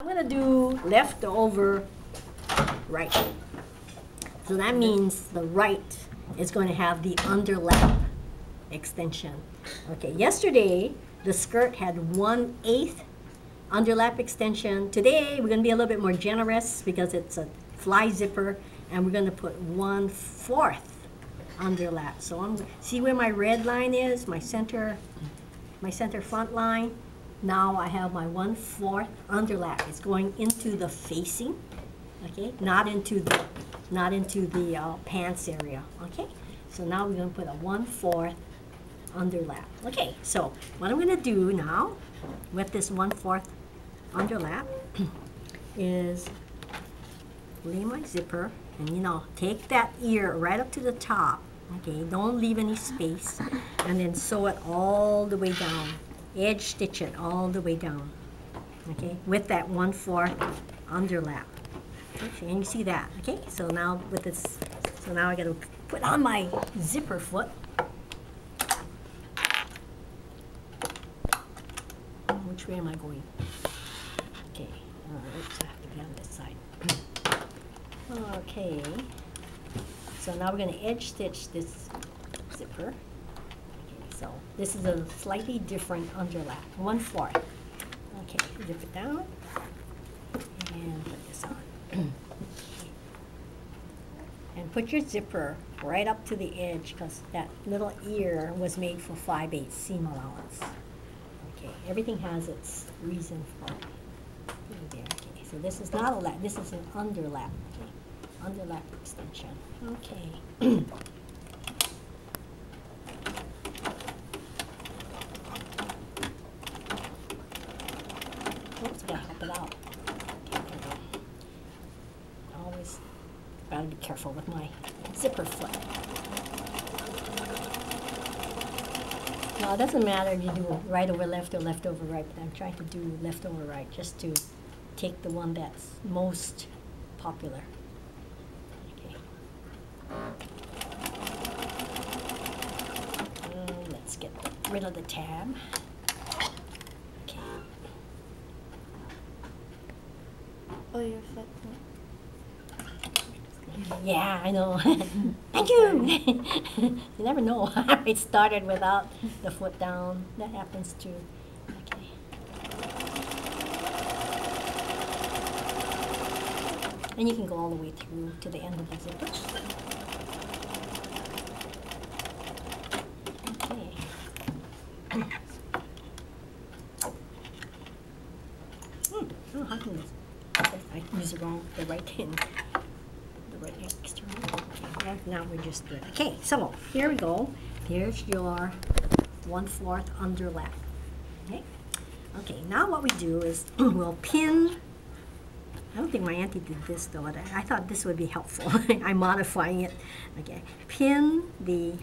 I'm gonna do leftover right. So that means the right is going to have the underlap extension. Okay, yesterday the skirt had 1/8 underlap extension. Today we're going to be a little bit more generous because it's a fly zipper, and we're going to put 1/4 underlap. So see where my red line is, my center front line. Now I have my 1/4 underlap. It's going into the facing, okay, not into the pants area. Okay, so now we're going to put a 1/4 underlap. Okay, so what I'm going to do now with this 1/4 underlap is lay my zipper and take that ear right up to the top. Okay, don't leave any space, and then sew it all the way down. Edge stitch it all the way down. Okay, with that 1/4 underlap. Okay, and you see that. Okay, so now with this, so now I got to put on my zipper foot. Which way am I going? Okay, oops, I have to be on this side. Okay, so now we're going to edge stitch this zipper. Okay, so this is a slightly different underlap, 1/4. Okay, zip it down and put this on. And put your zipper right up to the edge because that little ear was made for 5/8 seam allowance. Okay, everything has its reason for it. There. Okay, so this is not a lap, this is an underlap. Okay, underlap extension. Okay. Oops, I gotta help it out. Okay, there we go. Always gotta be careful with my zipper foot. Now, it doesn't matter if you do right over left or left over right, but I'm trying to do left over right just to take the one that's most popular. Okay. Let's get rid of the tab. Okay. Oh, your foot. Yeah, I know. Thank you. You never know. It started without the foot down. That happens too. Okay. And you can go all the way through to the end of the zipper. Okay. Oh, how can this? I use the right hand. External. Okay, now we're just good. Okay, so here we go. Here's your 1/4 underlap. Okay. Okay, now what we do is we'll pin. I don't think my auntie did this though. I thought this would be helpful. I'm modifying it. Okay, pin the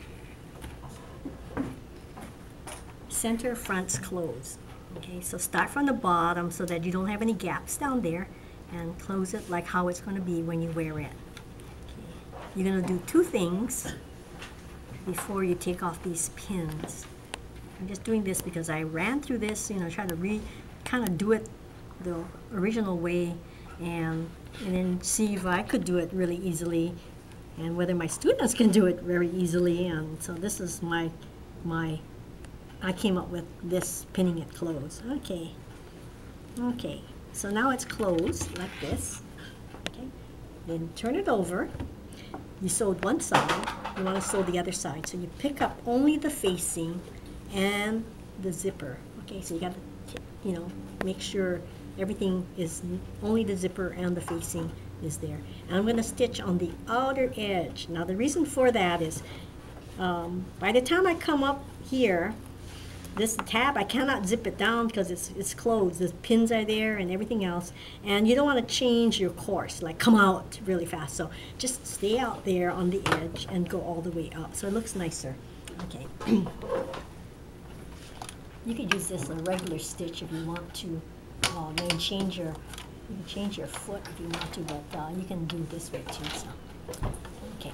center fronts closed. Okay, so start from the bottom so that you don't have any gaps down there, and close it like how it's going to be when you wear it. You're going to do two things before you take off these pins. I'm just doing this because I ran through this, try to kind of do it the original way, and then see if I could do it really easily and whether my students can do it very easily. And so this is I came up with this, pinning it closed. Okay. Okay, so now it's closed like this. Okay, then turn it over. You sewed one side, you want to sew the other side. So you pick up only the facing and the zipper. Okay, so you got to, make sure everything is, only the zipper and the facing is there. And I'm going to stitch on the outer edge. Now the reason for that is, by the time I come up here, this tab, I cannot zip it down because it's closed. The pins are there and everything else. And you don't want to change your course, like come out really fast. So just stay out there on the edge and go all the way up. So it looks nicer. Okay. You could use this a regular stitch if you want to. Then change your foot if you want to, but you can do this way too. So, okay.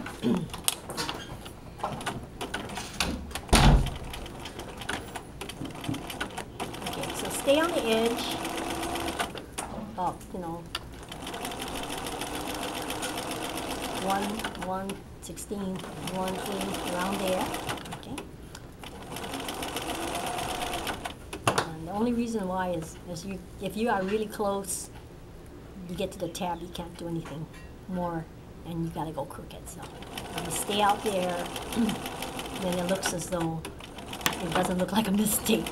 Okay, so stay on the edge. about, you know, 1/16, 1/8, around there. Okay. And the only reason why is if you are really close, you get to the tab, you can't do anything more, and you gotta go crooked. So if you stay out there, then it looks as though it doesn't look like a mistake.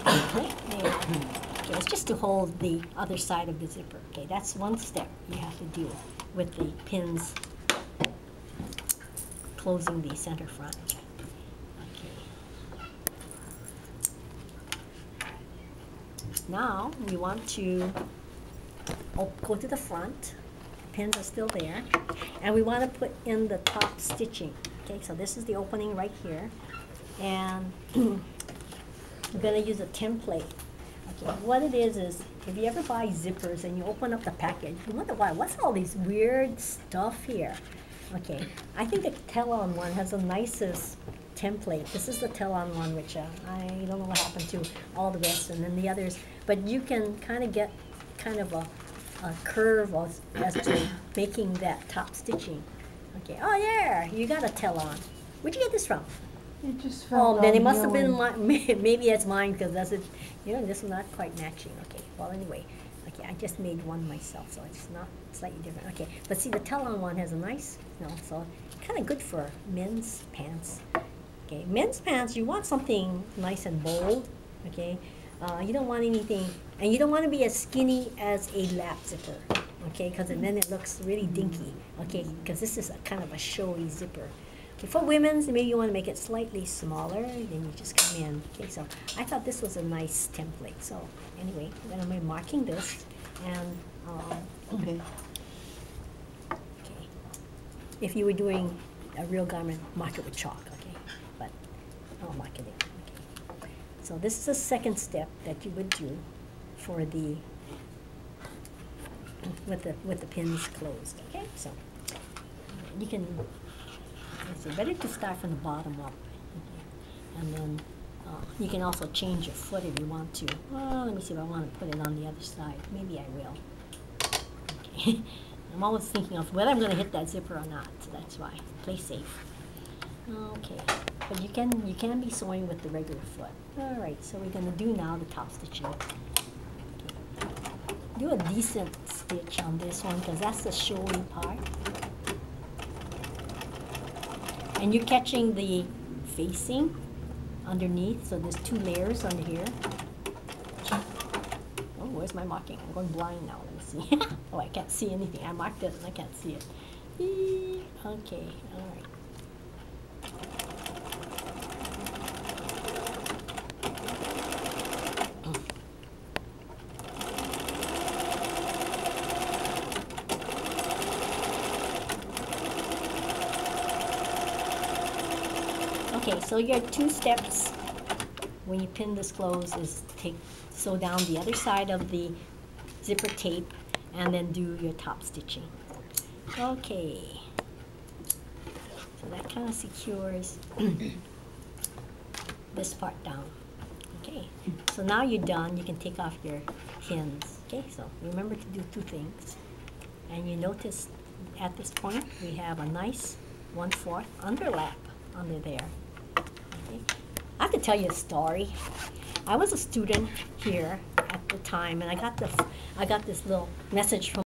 Okay, there. Okay, it's just to hold the other side of the zipper. Okay, that's one step you have to do with the pins closing the center front. Okay. Now we want to go to the front. Pins are still there, and we want to put in the top stitching. Okay, so this is the opening right here, and we're going to use a template. Okay, what it is if you ever buy zippers and you open up the package, you wonder what's all these weird stuff here. Okay, I think the tell-on one has the nicest template. This is the tell-on one, which I don't know what happened to all the rest, and then the others. But you can kind of get kind of a curve as to making that top stitching. Okay, oh yeah, you got a tell-on. Where'd you get this from? It just fell Oh, then it down must here have been when- maybe it's mine because that's it. You know, this is not quite matching. Okay, well anyway, okay, I just made one myself, so it's not slightly different. Okay, but see the tell-on one has a nice, you know, so kind of good for men's pants. Okay, men's pants, you want something nice and bold. Okay, you don't want anything, and you don't want to be as skinny as a lap zipper. Okay, because then it looks really dinky. Okay, because this is a kind of a showy zipper. Okay, for women's, maybe you want to make it slightly smaller, then you just come in. Okay, so I thought this was a nice template. So anyway, then I'm marking this, and Okay. okay. If you were doing a real garment, mark it with chalk. Okay, but I'll mark it in. Okay. So this is the second step that you would do for the with the pins closed. Okay, so you can. It's better to start from the bottom up, okay. And then you can also change your foot if you want to. Well, let me see if I want to put it on the other side. Maybe I will. Okay. I'm always thinking of whether I'm going to hit that zipper or not, so that's why. Play safe. Okay, but you can be sewing with the regular foot. All right, so we're going to do now the top stitching. Okay. Do a decent stitch on this one because that's the showy part. And you're catching the facing underneath, so there's two layers under here. Oh, where's my marking? I'm going blind now, let me see. Oh, I can't see anything. I marked it and I can't see it. Okay, all right. Okay, so your two steps when you pin this closed is sew down the other side of the zipper tape and then do your top stitching. Okay, so that kind of secures this part down. Okay, so now you're done. You can take off your pins. Okay, so remember to do two things. And you notice at this point we have a nice 1/4 underlap under there. I have to tell you a story. I was a student here at the time, and I got this little message from